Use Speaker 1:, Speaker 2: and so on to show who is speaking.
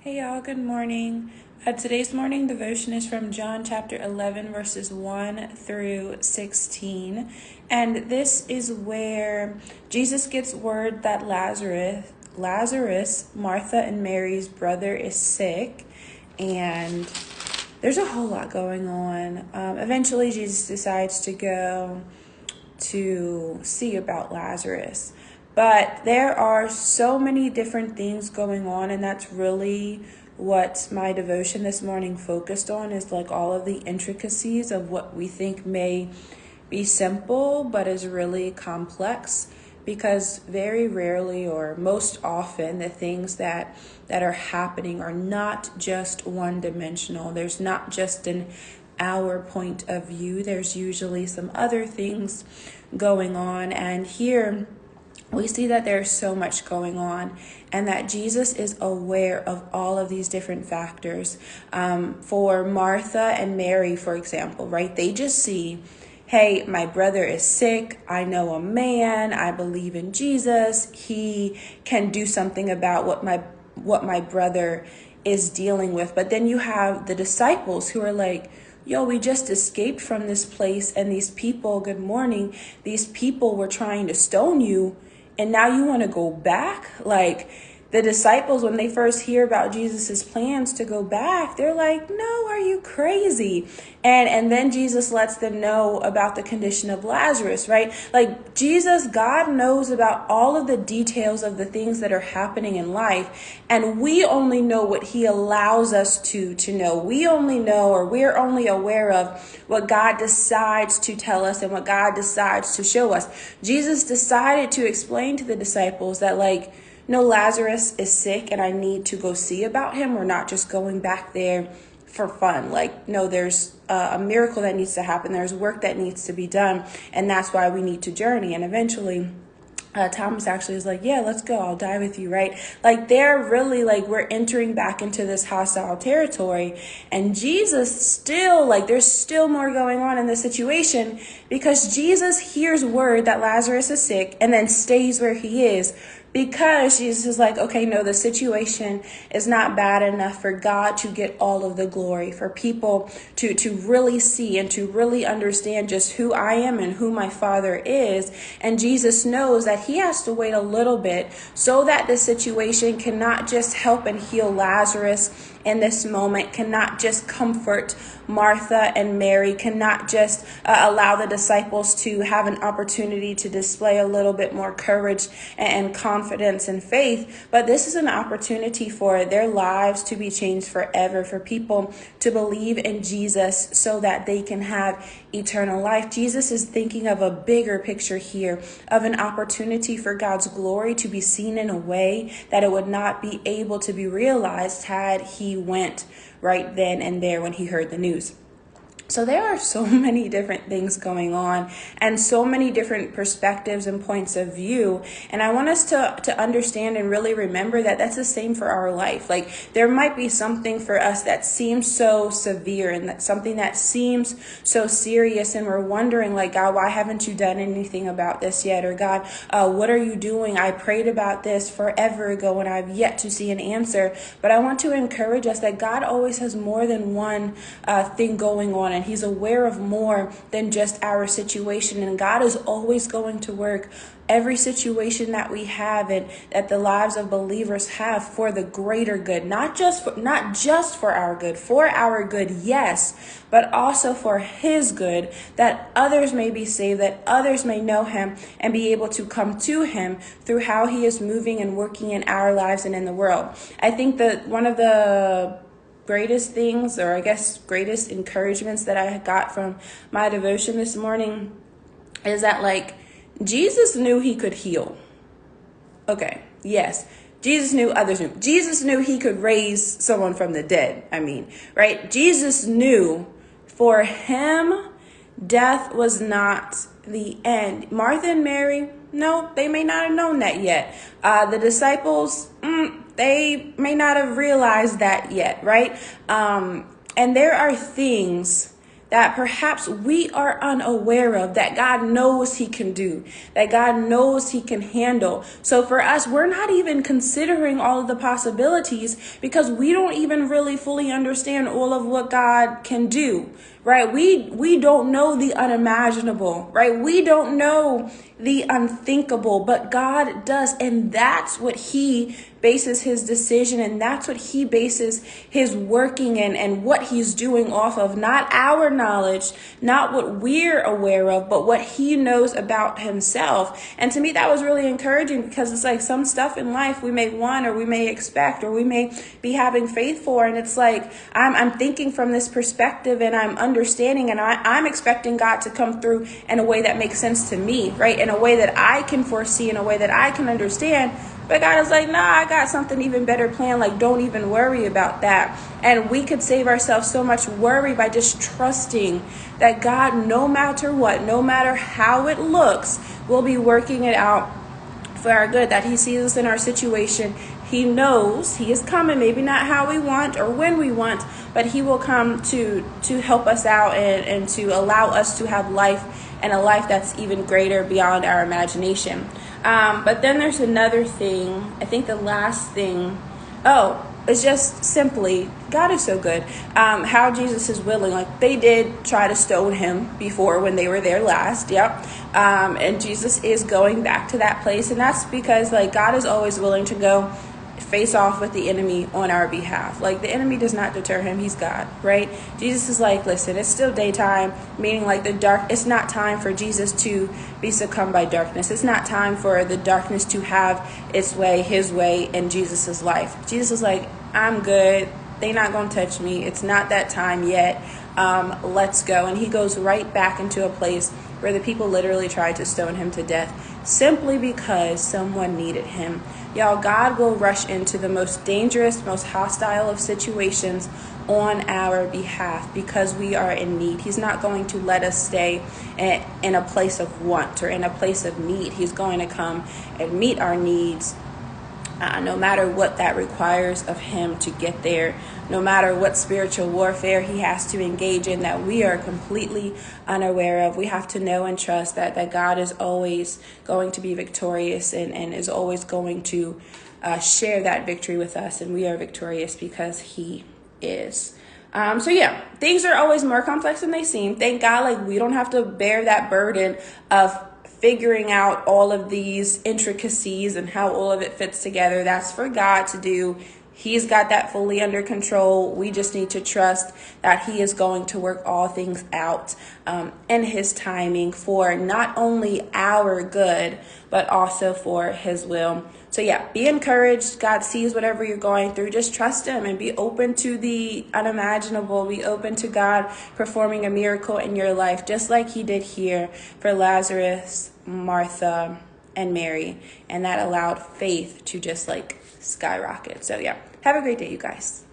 Speaker 1: Hey y'all, good morning. Today's morning devotion is from John chapter 11, verses 1 through 16. And this is where Jesus gets word that Lazarus, Martha and Mary's brother, is sick. And there's a whole lot going on. Eventually, Jesus decides to go to see about Lazarus. But there are so many different things going on, and that's really what my devotion this morning focused on, is like all of the intricacies of what we think may be simple but is really complex, because very rarely or most often the things that are happening are not just one dimensional. There's not just an our point of view. There's usually some other things going on, and here we see that there's so much going on and that Jesus is aware of all of these different factors. For Martha and Mary, for example, right? They just see, hey, my brother is sick. I know a man. I believe in Jesus. He can do something about what my brother is dealing with. But then you have the disciples who are like, yo, we just escaped from this place, and these people, good morning, these people were trying to stone you, and now you want to go back? Like, the disciples, when they first hear about Jesus's plans to go back, they're like, no, are you crazy? And then Jesus lets them know about the condition of Lazarus, right? Like, Jesus, God knows about all of the details of the things that are happening in life, and we only know what he allows us to know. We only know, or we're only aware of what God decides to tell us and what God decides to show us. Jesus decided to explain to the disciples that, like, no, Lazarus is sick and I need to go see about him. We're not just going back there for fun. Like, no, there's a miracle that needs to happen. There's work that needs to be done. And that's why we need to journey. And eventually, Thomas actually is like, yeah, let's go. I'll die with you, right? Like, they're really like, we're entering back into this hostile territory. And Jesus still, like, there's still more going on in the situation, because Jesus hears word that Lazarus is sick and then stays where he is. Because Jesus is like, okay, no, the situation is not bad enough for God to get all of the glory, for people to really see and to really understand just who I am and who my Father is. And Jesus knows that he has to wait a little bit so that the situation cannot just help and heal Lazarus in this moment, cannot just comfort Martha and Mary, cannot just allow the disciples to have an opportunity to display a little bit more courage and confidence and faith, but this is an opportunity for their lives to be changed forever, for people to believe in Jesus so that they can have eternal life. Jesus is thinking of a bigger picture here, of an opportunity for God's glory to be seen in a way that it would not be able to be realized had he went right then and there when he heard the news. So there are so many different things going on and so many different perspectives and points of view. And I want us to understand and really remember that that's the same for our life. Like, there might be something for us that seems so severe and that something that seems so serious. And we're wondering, like, God, why haven't you done anything about this yet? Or God, what are you doing? I prayed about this forever ago and I've yet to see an answer. But I want to encourage us that God always has more than one thing going on. And he's aware of more than just our situation. And God is always going to work every situation that we have and that the lives of believers have for the greater good, not just for our good, for our good, yes, but also for his good, that others may be saved, that others may know him and be able to come to him through how he is moving and working in our lives and in the world. I think that one of the greatest things, or I guess greatest encouragements that I got from my devotion this morning is that, like, Jesus knew he could heal. Okay, yes. Jesus knew, others knew. Jesus knew he could raise someone from the dead. Right? Jesus knew for him, death was not the end. Martha and Mary, no, they may not have known that yet. The disciples, they may not have realized that yet, right? And there are things that perhaps we are unaware of, that God knows he can do, that God knows he can handle. So for us, we're not even considering all of the possibilities because we don't even really fully understand all of what God can do, right? We don't know the unimaginable, right? We don't know the unthinkable, but God does. And that's what he bases his decision, and that's what he bases his working in and what he's doing off of. Not our knowledge, not what we're aware of, but what he knows about himself. And to me, that was really encouraging, because it's like some stuff in life we may want, or we may expect, or we may be having faith for, and it's like I'm thinking from this perspective, and I'm understanding, and I'm expecting God to come through in a way that makes sense to me, right? In a way that I can foresee, in a way that I can understand. But God is like, nah, I got something even better planned. Like, don't even worry about that. And we could save ourselves so much worry by just trusting that God, no matter what, no matter how it looks, will be working it out for our good, that he sees us in our situation. He knows he is coming, maybe not how we want or when we want, but he will come to help us out and to allow us to have life, and a life that's even greater beyond our imagination. But then there's another thing. I think the last thing, it's just simply, God is so good. How Jesus is willing. Like, they did try to stone him before when they were there last. Yep. And Jesus is going back to that place. And that's because, like, God is always willing to go face off with the enemy on our behalf. Like, the enemy does not deter him. He's God, right? Jesus is like, listen, it's still daytime, meaning like it's not time for Jesus to be succumbed by darkness. It's not time for the darkness to have its way, his way in Jesus's life. Jesus is like, I'm good. They're not going to touch me. It's not that time yet. Let's go. And he goes right back into a place where the people literally tried to stone him to death simply because someone needed him. Y'all, God will rush into the most dangerous, most hostile of situations on our behalf because we are in need. He's not going to let us stay in a place of want or in a place of need. He's going to come and meet our needs, no matter what that requires of him to get there, no matter what spiritual warfare he has to engage in that we are completely unaware of. We have to know and trust that God is always going to be victorious and is always going to share that victory with us. And we are victorious because he is. So yeah, things are always more complex than they seem. Thank God, like, we don't have to bear that burden of figuring out all of these intricacies and how all of it fits together. That's for God to do. He's got that fully under control. We just need to trust that he is going to work all things out in his timing for not only our good, but also for his will. So yeah, be encouraged. God sees whatever you're going through. Just trust him and be open to the unimaginable. Be open to God performing a miracle in your life, just like he did here for Lazarus, Martha, and Mary. And that allowed faith to just like skyrocket. So yeah, have a great day, you guys.